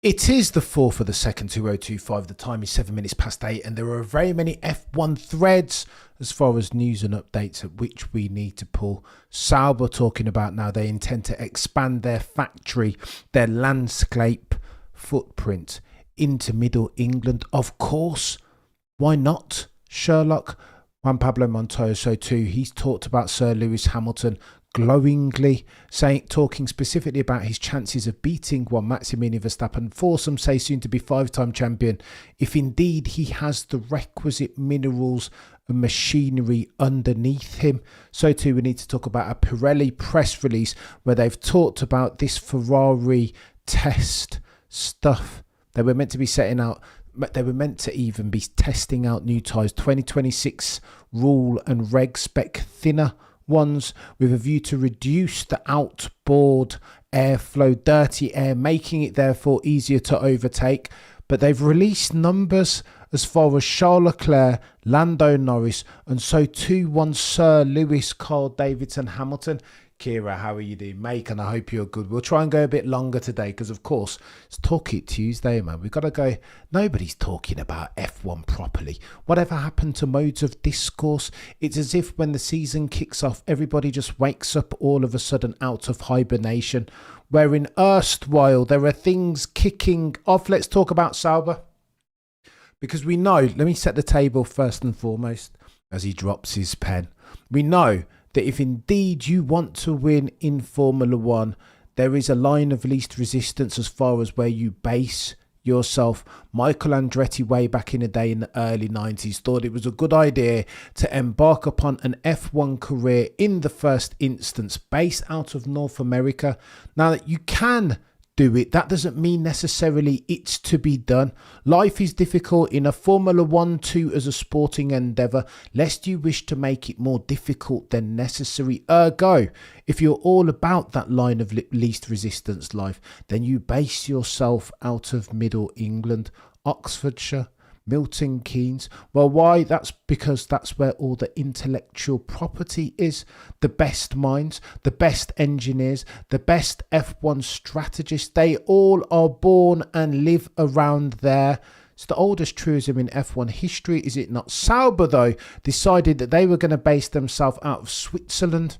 It is the 4th of the 2nd, 2025. The time is 7 minutes past 8, and there are very many F1 threads as far as news and updates at which we need to pull. Sauber talking about now they intend to expand their factory, their landscape footprint into Middle England. Of course, why not? Sherlock, Juan Pablo Montoya, so too. He's talked about Sir Lewis Hamilton glowingly, talking specifically about his chances of beating one Maximilian Verstappen, for some say soon to be 5-time champion, if indeed he has the requisite minerals and machinery underneath him. So too we need to talk about a Pirelli press release where they've talked about this Ferrari test stuff. They were meant to be setting out, they were meant to even be testing out new tyres, 2026 rule and reg spec thinner ones, with a view to reduce the outboard airflow, dirty air, making it therefore easier to overtake. But they've released numbers as far as Charles Leclerc, Lando Norris, and so too one Sir Lewis, Carl Davidson, Hamilton. Kira, how are you doing, mate? And I hope you're good. We'll try and go a bit longer today because, of course, it's Talk It Tuesday, man. We've got to go. Nobody's talking about F1 properly. Whatever happened to modes of discourse? It's as if when the season kicks off, everybody just wakes up all of a sudden out of hibernation. Where in erstwhile, there are things kicking off. Let's talk about Sauber. Because we know, let me set the table first and foremost as he drops his pen. We know that if indeed you want to win in Formula One, there is a line of least resistance as far as where you base yourself. Michael Andretti, way back in the day in the early 90s, thought it was a good idea to embark upon an F1 career in the first instance based out of North America. Now that you can do it, that doesn't mean necessarily it's to be done. Life is difficult in a Formula 1 too as a sporting endeavour, lest you wish to make it more difficult than necessary. Ergo, if you're all about that line of least resistance life, then you base yourself out of Middle England, Oxfordshire, Milton Keynes. Well, why? That's because that's where all the intellectual property is. The best minds, the best engineers, the best F1 strategists, they all are born and live around there. It's the oldest truism in F1 history, is it not? Sauber, though, decided that they were going to base themselves out of Switzerland.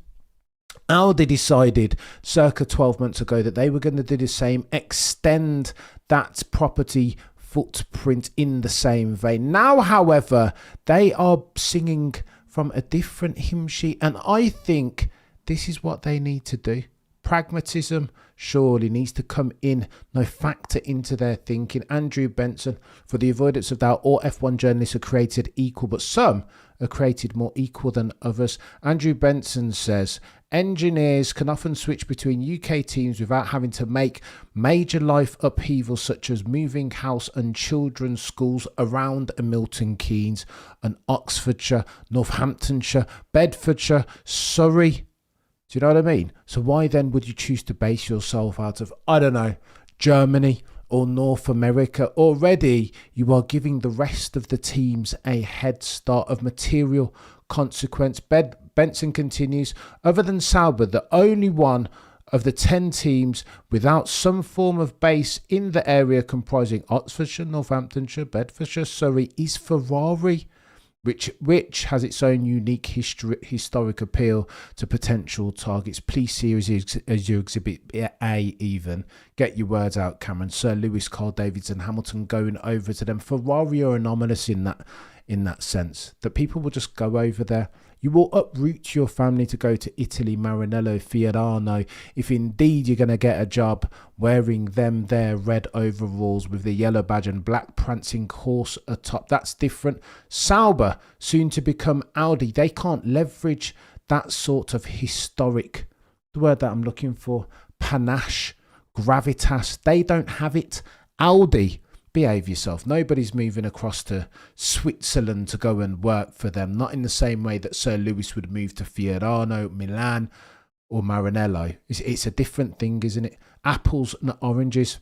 Audi decided circa 12 months ago that they were going to do the same, extend that property footprint in the same vein. Now, however, they are singing from a different hymn sheet, and I think this is what they need to do. Pragmatism surely needs to come in, no factor into their thinking. Andrew Benson, for the avoidance of doubt, all F1 journalists are created equal, but some are created more equal than others. Andrew Benson says, engineers can often switch between UK teams without having to make major life upheavals such as moving house and children's schools around a Milton Keynes, an Oxfordshire, Northamptonshire, Bedfordshire, Surrey. Do you know what I mean? So why then would you choose to base yourself out of, I don't know, Germany or North America? Already you are giving the rest of the teams a head start of material consequence. Benson continues, other than Sauber, the only one of the 10 teams without some form of base in the area comprising Oxfordshire, Northamptonshire, Bedfordshire, Surrey is Ferrari, which has its own unique historic appeal to potential targets. Please see as you exhibit A even. Get your words out, Cameron. Sir Lewis, Carl Davidson, Hamilton going over to them. Ferrari are anomalous in that sense, that people will just go over there. You will uproot your family to go to Italy, Maranello, Fiorano, if indeed you're going to get a job wearing them their red overalls with the yellow badge and black prancing horse atop. That's different. Sauber, soon to become Audi, they can't leverage that sort of historic, the word that I'm looking for, panache, gravitas. They don't have it. Audi, behave yourself. Nobody's moving across to Switzerland to go and work for them. Not in the same way that Sir Lewis would move to Fiorano, Milan or Maranello. It's a different thing, isn't it? Apples and oranges.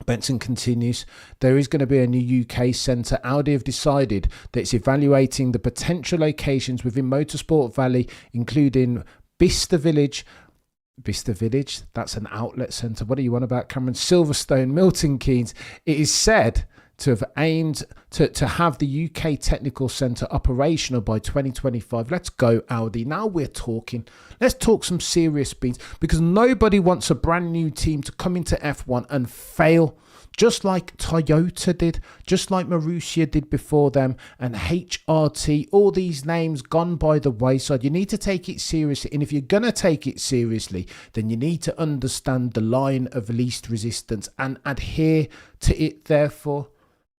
Benson continues, there is going to be a new UK centre. Audi have decided that it's evaluating the potential locations within Motorsport Valley, including Bicester Village, Vista Village, that's an outlet centre. What are you on about, Cameron? Silverstone, Milton Keynes. It is said to have aimed to have the UK Technical Centre operational by 2025. Let's go, Audi. Now we're talking. Let's talk some serious beans, because nobody wants a brand new team to come into F1 and fail, just like Toyota did, just like Marussia did before them, and HRT, all these names gone by the wayside. You need to take it seriously, and if you're going to take it seriously, then you need to understand the line of least resistance and adhere to it, therefore.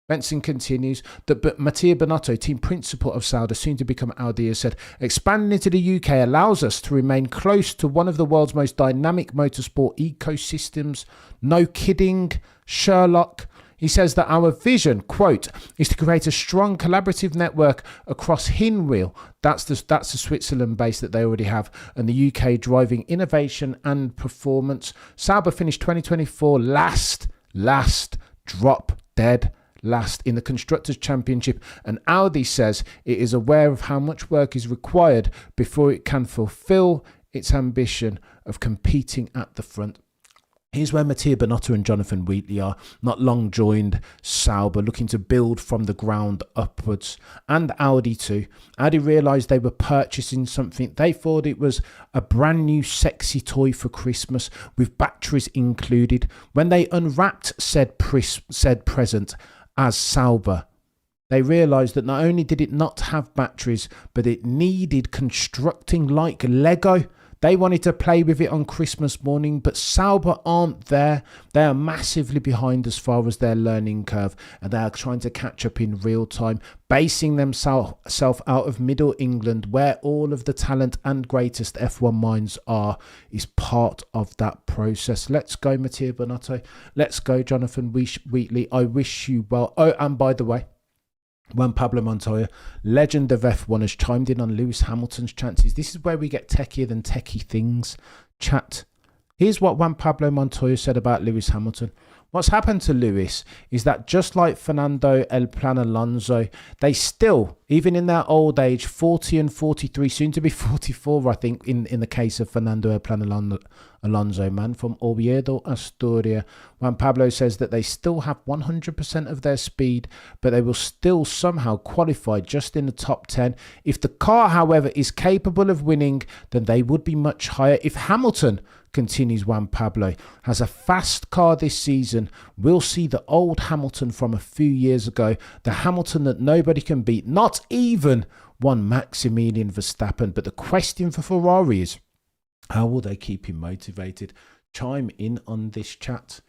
Benson continues that Mattia Binotto, team principal of Sauber, soon to become Audi, has said, expanding into the UK allows us to remain close to one of the world's most dynamic motorsport ecosystems. No kidding, Sherlock. He says that our vision, quote, is to create a strong collaborative network across Hinwil. That's the Switzerland base that they already have, and the UK, driving innovation and performance. Sauber finished 2024 last, drop dead last in the Constructors' Championship, and Audi says it is aware of how much work is required before it can fulfill its ambition of competing at the front. Here's where Mattia Binotto and Jonathan Wheatley are, not long joined Sauber, looking to build from the ground upwards. And Audi too. Audi realised they were purchasing something. They thought it was a brand new sexy toy for Christmas with batteries included. When they unwrapped said present as Sauber, they realised that not only did it not have batteries, but it needed constructing like Lego. They wanted to play with it on Christmas morning, but Sauber aren't there. They are massively behind as far as their learning curve, and they are trying to catch up in real time, basing themselves out of Middle England, where all of the talent and greatest F1 minds are, is part of that process. Let's go, Mattia Binotto. Let's go, Jonathan Wheatley. I wish you well. Oh, and by the way, Juan Pablo Montoya, legend of F1, has chimed in on Lewis Hamilton's chances. This is where we get techier than techie things. Chat. Here's what Juan Pablo Montoya said about Lewis Hamilton. What's happened to Lewis is that just like Fernando El Plan Alonso, they still, even in their old age, 40 and 43, soon to be 44, I think, in the case of Fernando El Plan Alonso, man, from Oviedo, Asturias. Juan Pablo says that they still have 100% of their speed, but they will still somehow qualify just in the top 10. If the car, however, is capable of winning, then they would be much higher. If Hamilton, continues Juan Pablo, has a fast car this season, we'll see the old Hamilton from a few years ago, the Hamilton that nobody can beat, not even one Maximilian Verstappen. But the question for Ferrari is, how will they keep him motivated? Chime in on this chat.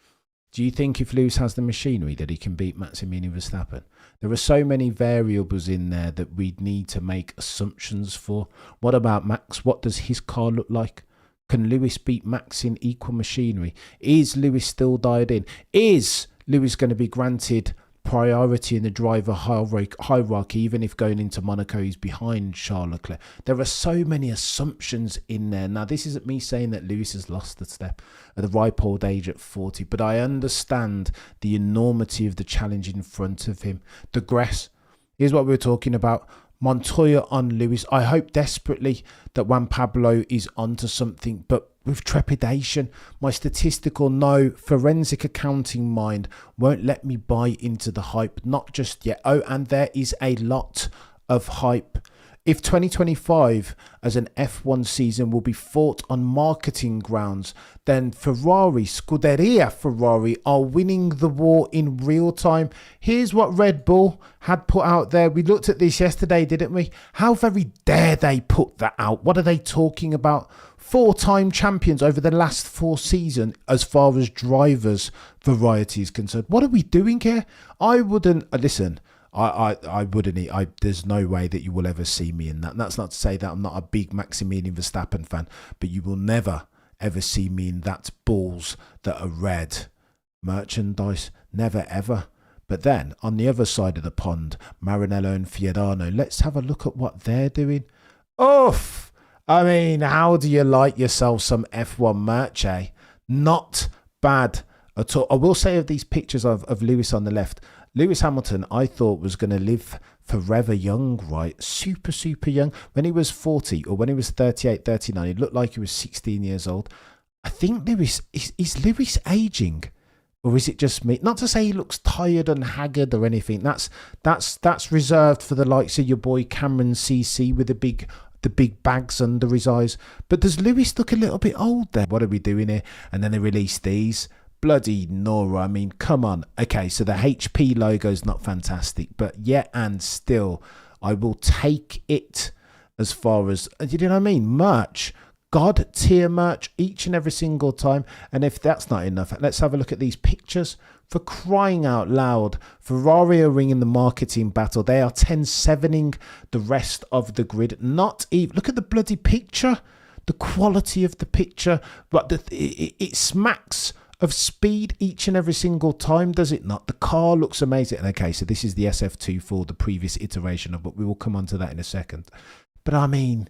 Do you think if Lewis has the machinery that he can beat Maximilian Verstappen? There are so many variables in there that we'd need to make assumptions for. What about Max? What does his car look like? Can Lewis beat Max in equal machinery? Is Lewis still dialed in? Is Lewis going to be granted priority in the driver hierarchy, even if going into Monaco he's behind Charles Leclerc? There are so many assumptions in there. Now, this isn't me saying that Lewis has lost a step at the ripe old age at 40, but I understand the enormity of the challenge in front of him. Digress. Here's what we were talking about. Montoya on Lewis. I hope desperately that Juan Pablo is onto something, but with trepidation. My statistical, no, forensic accounting mind won't let me buy into the hype. Not just yet. Oh, and there is a lot of hype. If 2025 as an F1 season will be fought on marketing grounds, then Ferrari, Scuderia Ferrari, are winning the war in real time. Here's what Red Bull had put out there. We looked at this yesterday, didn't we? How very dare they put that out? What are they talking about? 4-time champions over the last 4 seasons as far as drivers variety is concerned. What are we doing here? I wouldn't, listen, I wouldn't. There's no way that you will ever see me in that. And that's not to say that I'm not a big Maximilian Verstappen fan, but you will never, ever see me in that balls that are red merchandise. Never, ever. But then, on the other side of the pond, Maranello and Fiorano, let's have a look at what they're doing. Oof! I mean, how do you like yourself some F1 merch, eh? Not bad at all. I will say of these pictures of Lewis on the left, Lewis Hamilton, I thought, was going to live forever young, right? Super, super young. When he was 40 or when he was 38, 39, he looked like he was 16 years old. I think Lewis is Lewis aging, or is it just me? Not to say he looks tired and haggard or anything. That's reserved for the likes of your boy Cameron CC with the big bags under his eyes. But does Lewis look a little bit old there? What are we doing here? And then they release these. Bloody Nora, I mean, come on. Okay, so the HP logo's not fantastic, but yet and still, I will take it as far as, you know what I mean? Merch. God tier merch each and every single time. And if that's not enough, let's have a look at these pictures. For crying out loud, Ferrari are ringing the marketing battle. They are 10-7ing the rest of the grid. Not even, look at the bloody picture, the quality of the picture, but it smacks of speed each and every single time, does it not? The car looks amazing. Okay, so this is the SF24, the previous iteration of, but we will come on to that in a second. But I mean,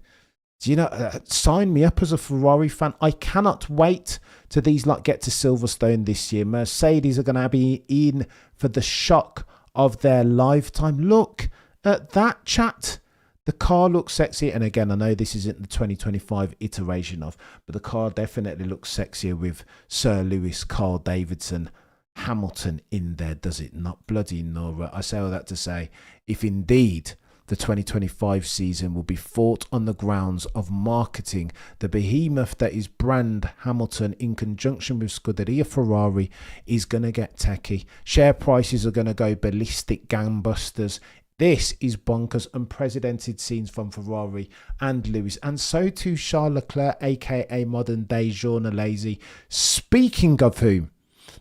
do you know, sign me up as a Ferrari fan. I cannot wait till these get to Silverstone this year. Mercedes are going to be in for the shock of their lifetime. Look at that, chat. The car looks sexy. And again, I know this isn't the 2025 iteration of, but the car definitely looks sexier with Sir Lewis, Carl Davidson, Hamilton in there, does it not? Bloody Nora. I say all that to say, if indeed the 2025 season will be fought on the grounds of marketing, the behemoth that is brand Hamilton in conjunction with Scuderia Ferrari is going to get techie. Share prices are going to go ballistic gangbusters. This is bonkers, unprecedented scenes from Ferrari and Lewis, and so too Charles Leclerc, aka modern day Journalese. Speaking of whom,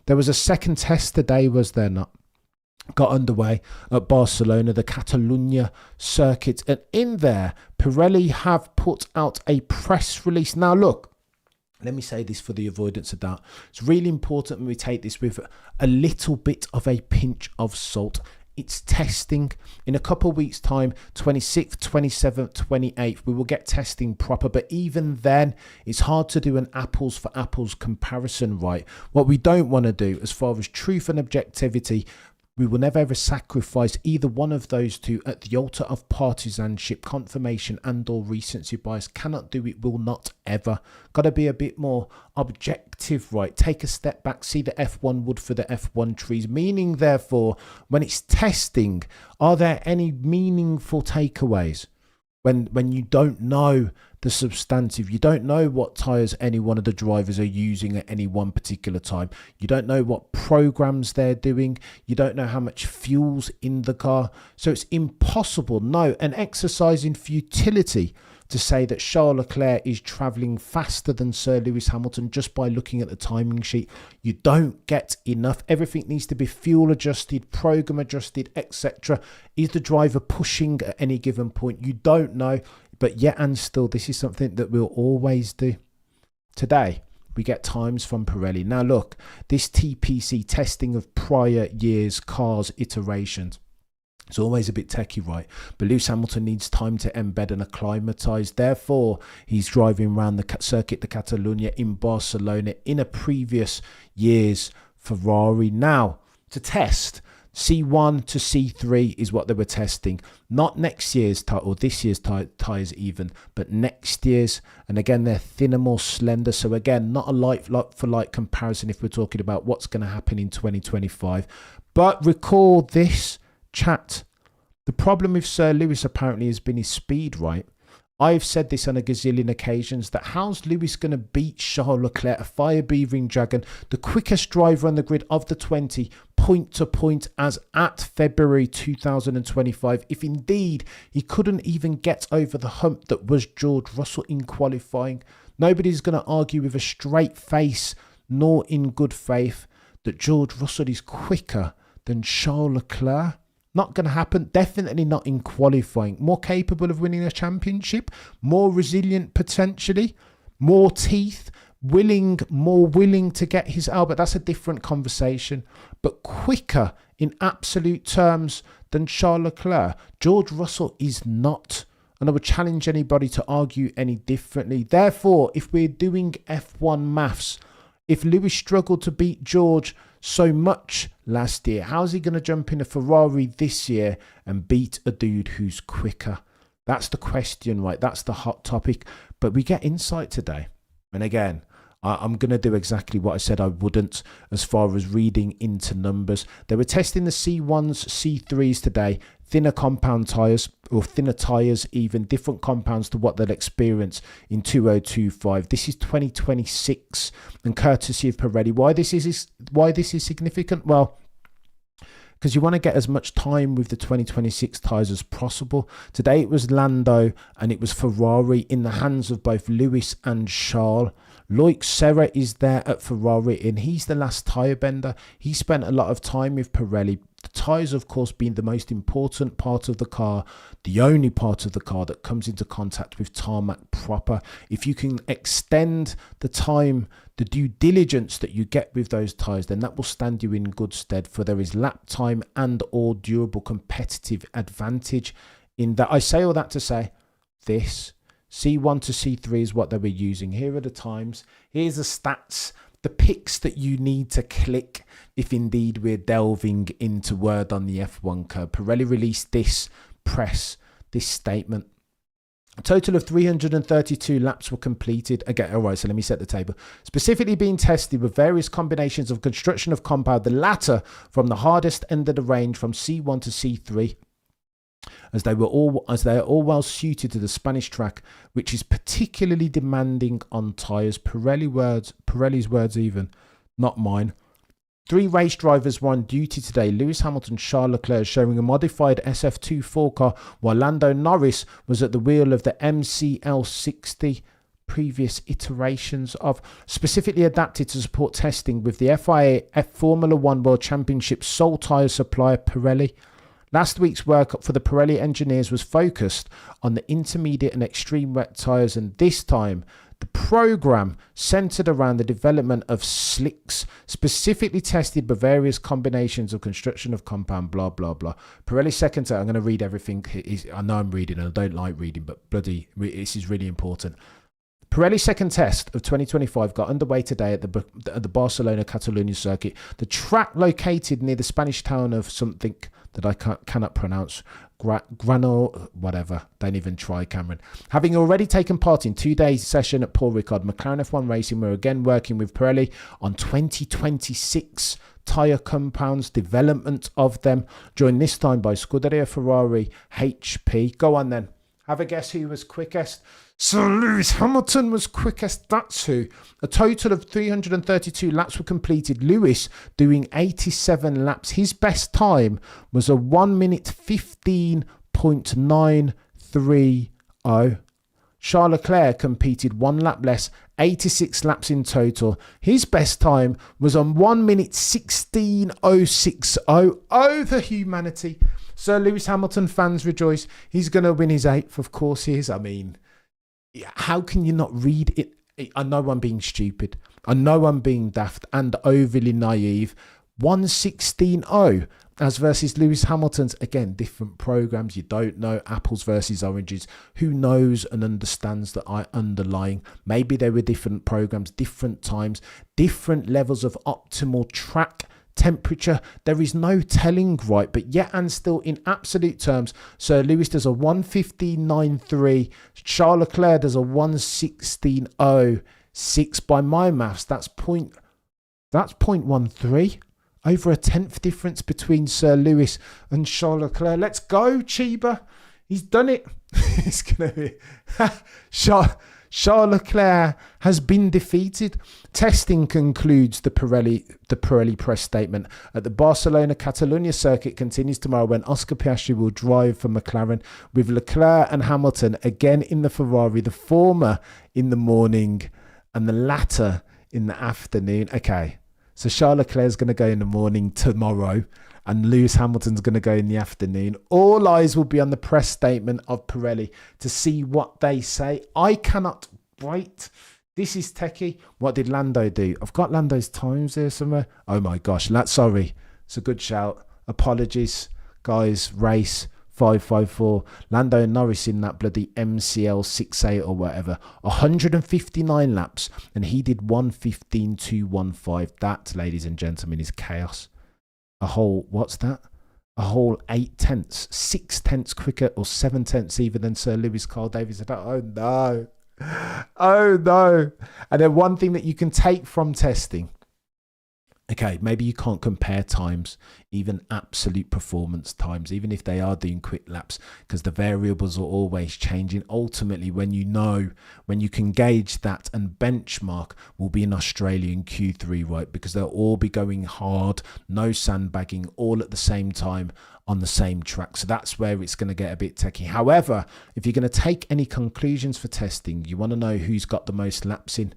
there was a second test today, was there not? Got underway at Barcelona, the Catalunya circuit, and in there, Pirelli have put out a press release. Now look, let me say this for the avoidance of doubt. It's really important when we take this with a little bit of a pinch of salt. It's testing. In a couple of weeks' time, 26th, 27th, 28th, we will get testing proper. But even then, it's hard to do an apples for apples comparison, right? What we don't want to do, as far as truth and objectivity, we will never ever sacrifice either one of those two at the altar of partisanship, confirmation and or recency bias. Cannot do it, will not ever. Got to be a bit more objective, right? Take a step back, see the F1 wood for the F1 trees. Meaning, therefore, when it's testing, are there any meaningful takeaways? When you don't know the substantive, you don't know what tyres any one of the drivers are using at any one particular time. You don't know what programs they're doing. You don't know how much fuel's in the car. So it's impossible, no, an exercise in futility to say that Charles Leclerc is travelling faster than Sir Lewis Hamilton just by looking at the timing sheet. You don't get enough. Everything needs to be fuel adjusted, program adjusted, etc. Is the driver pushing at any given point? You don't know. But yet and still, this is something that we'll always do. Today, we get times from Pirelli. Now look, this TPC, testing of prior years' cars iterations, it's always a bit techie, right? But Lewis Hamilton needs time to embed and acclimatise. Therefore, he's driving around the circuit de Catalunya in Barcelona in a previous year's Ferrari. Now, to test, C1 to C3 is what they were testing. Not next year's or this year's tyres even, but next year's. And again, they're thinner, more slender. So again, not a like for like comparison if we're talking about what's going to happen in 2025. But recall this, chat. The problem with Sir Lewis apparently has been his speed, right? I've said this on a gazillion occasions, that how's Lewis going to beat Charles Leclerc, a fire-breathing dragon, the quickest driver on the grid of the 20, point to point as at February 2025, if indeed he couldn't even get over the hump that was George Russell in qualifying. Nobody's going to argue with a straight face, nor in good faith, that George Russell is quicker than Charles Leclerc. Not going to happen. Definitely not in qualifying. More capable of winning a championship. More resilient potentially. More teeth. More willing to get his Albert. That's a different conversation. But quicker in absolute terms than Charles Leclerc. George Russell is not. And I would challenge anybody to argue any differently. Therefore, if we're doing F1 maths, if Lewis struggled to beat George so much last year, how's he going to jump in a Ferrari this year and beat a dude who's quicker? That's the question, right? That's the hot topic. But we get insight today. And again, I'm going to do exactly what I said I wouldn't as far as reading into numbers. They were testing the C1s, C3s today, thinner compound tyres, or thinner tyres even, different compounds to what they'll experience in 2025. This is 2026 and courtesy of Pirelli. Why this is significant? Well, because you want to get as much time with the 2026 tyres as possible. Today it was Lando and it was Ferrari in the hands of both Lewis and Charles. Loic Serra is there at Ferrari and he's the last tyre bender. He spent a lot of time with Pirelli. The tyres, of course, being the most important part of the car, the only part of the car that comes into contact with tarmac proper. If you can extend the time, the due diligence that you get with those tyres, then that will stand you in good stead, for there is lap time and or durable competitive advantage in that. I say all that to say this. C1 to C3 is what they were using. Here are the times. Here's the stats, the picks that you need to click if indeed we're delving into word on the F1 curve. Pirelli released this statement. A total of 332 laps were completed. Again, all right, so let me set the table. Specifically being tested with various combinations of construction of compound, the latter from the hardest end of the range from C1 to C3. As they are all well suited to the Spanish track, which is particularly demanding on tyres. Pirelli's words even, not mine. 3 race drivers were on duty today. Lewis Hamilton, Charles Leclerc showing a modified SF24 car, while Lando Norris was at the wheel of the MCL60, previous iterations of, specifically adapted to support testing with the FIA Formula One World Championship sole tyre supplier Pirelli. Last week's work for the Pirelli engineers was focused on the intermediate and extreme wet tyres, and this time the programme centred around the development of slicks, specifically tested by various combinations of construction of compound, blah, blah, blah. Pirelli second, I'm going to read everything. I know I'm reading and I don't like reading, but bloody, this is really important. Pirelli's second test of 2025 got underway today at the Barcelona Catalunya circuit. The track located near the Spanish town of something that I cannot pronounce, Grano, whatever, don't even try, Cameron. Having already taken part in 2 days session at Paul Ricard, McLaren F1 Racing were again working with Pirelli on 2026 tyre compounds, development of them, joined this time by Scuderia Ferrari, HP. Go on then, have a guess who was quickest. So Lewis Hamilton was quickest, that's who. A total of 332 laps were completed. Lewis doing 87 laps. His best time was a 1 minute 15.930. Charles Leclerc competed 1 lap less, 86 laps in total. His best time was on 1 minute 16.060. Oh, the humanity. Sir Lewis Hamilton fans rejoice. He's going to win his 8th, of course he is. I mean, how can you not read it? I know I'm being stupid. I know I'm being daft and overly naive. 116.0 as versus Lewis Hamilton's. Again, different programs. You don't know. Apples versus oranges. Who knows and understands that underlying? Maybe they were different programs, different times, different levels of optimal track temperature. There is no telling, right? But yet and still, in absolute terms, Sir Lewis does a 1:15.93. Charles Leclerc does a 1:16.06. By my maths, that's 0.13. Over a 10th difference between Sir Lewis and Charles Leclerc. Let's go, Chiba. He's done it. It's gonna be Charles Leclerc has been defeated. Testing concludes the Pirelli press statement. At the Barcelona Catalunya circuit continues tomorrow, when Oscar Piastri will drive for McLaren, with Leclerc and Hamilton again in the Ferrari, the former in the morning and the latter in the afternoon. Okay, so Charles Leclerc is going to go in the morning tomorrow and Lewis Hamilton's going to go in the afternoon. All eyes will be on the press statement of Pirelli to see what they say. I cannot wait. This is techie. What did Lando do? I've got Lando's times there somewhere. Oh my gosh. Sorry. It's a good shout. Apologies, guys. Race 554. Lando Norris in that bloody MCL 68 or whatever. 159 laps. And he did 1:15.215. That, ladies and gentlemen, is chaos. A whole 8 tenths, 6 tenths quicker or 7 tenths even than Sir Lewis Carl Davies. Oh no. Oh no. And then one thing that you can take from testing, okay, maybe you can't compare times, even absolute performance times, even if they are doing quick laps, because the variables are always changing. Ultimately, when you can gauge that and benchmark, will be in Australian Q3, right? Because they'll all be going hard, no sandbagging, all at the same time on the same track. So that's where it's going to get a bit techie. However, if you're going to take any conclusions for testing, you want to know who's got the most laps in.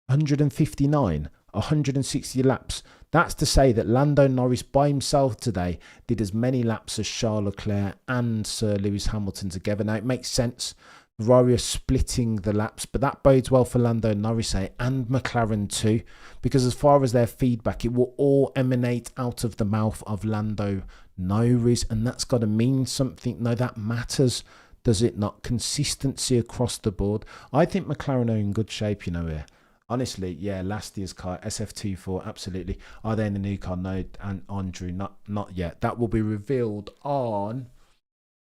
159, 160 laps. That's to say that Lando Norris by himself today did as many laps as Charles Leclerc and Sir Lewis Hamilton together. Now it makes sense. Ferrari are splitting the laps, but that bodes well for Lando Norris and McLaren too, because as far as their feedback, it will all emanate out of the mouth of Lando Norris, and that's got to mean something. No, that matters, does it not? Consistency across the board. I think McLaren are in good shape, here. Honestly, yeah, last year's car, SF24, absolutely. Are they in the new car? No, and Andrew, not yet. That will be revealed on,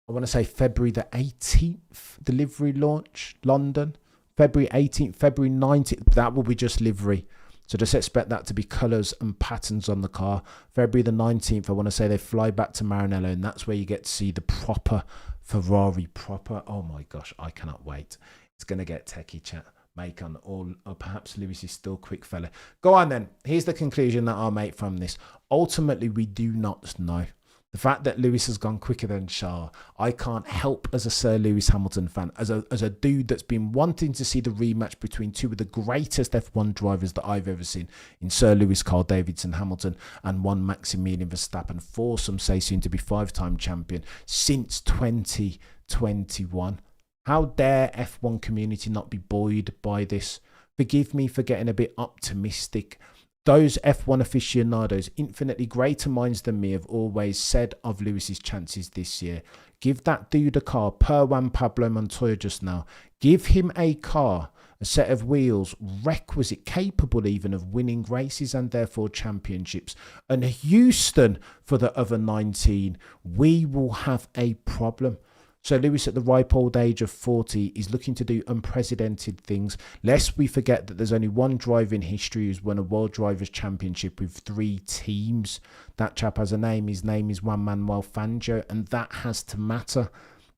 I want to say February the 18th, delivery launch, London. February 18th, February 19th, that will be just livery. So just expect that to be colours and patterns on the car. February the 19th, I want to say they fly back to Maranello, and that's where you get to see the proper Ferrari proper. Oh my gosh, I cannot wait. It's going to get techie, chat. Make on all, or perhaps Lewis is still quick fella. Go on then. Here's the conclusion that I'll make from this. Ultimately, we do not know. The fact that Lewis has gone quicker than Charles, I can't help as a Sir Lewis Hamilton fan, as a dude that's been wanting to see the rematch between two of the greatest F1 drivers that I've ever seen, in Sir Lewis, Carl Davidson Hamilton, and one Maximilian Verstappen, for some say soon to be 5-time champion since 2021. How dare F1 community not be buoyed by this? Forgive me for getting a bit optimistic. Those F1 aficionados, infinitely greater minds than me, have always said of Lewis's chances this year. Give that dude a car, per Juan Pablo Montoya just now. Give him a car, a set of wheels, requisite, capable even of winning races and therefore championships. And Houston for the other 19, we will have a problem. So Lewis, at the ripe old age of 40, is looking to do unprecedented things. Lest we forget that there's only one driver in history who's won a World Drivers' Championship with 3 teams. That chap has a name. His name is Juan Manuel Fangio, and that has to matter.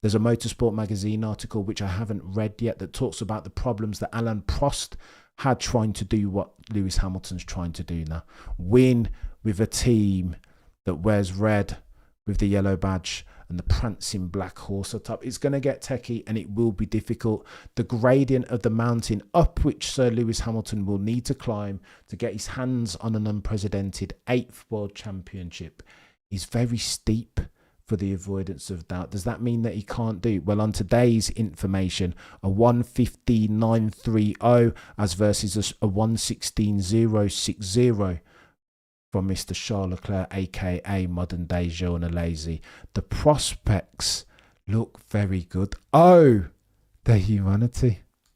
There's a Motorsport magazine article, which I haven't read yet, that talks about the problems that Alain Prost had trying to do what Lewis Hamilton's trying to do now. Win with a team that wears red with the yellow badge and the prancing black horse atop. It's going to get techie, and it will be difficult. The gradient of the mountain up which Sir Lewis Hamilton will need to climb to get his hands on an unprecedented 8th World Championship is very steep, for the avoidance of doubt. Does that mean that he can't do? Well, on today's information, a 1:15.930 as versus a 1:16.060 from Mr. Charles Leclerc, aka modern day Jean Alesi. The prospects look very good. Oh, the humanity.